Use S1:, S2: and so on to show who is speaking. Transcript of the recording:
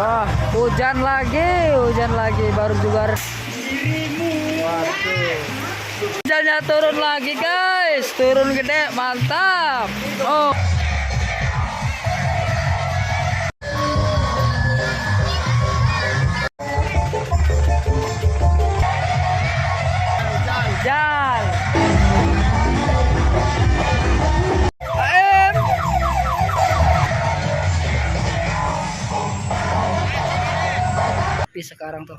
S1: Wah, hujan lagi baru juga. Waduh. Hujannya turun lagi, guys. Turun gede, mantap. Oh. Hujan. Sekarang tuh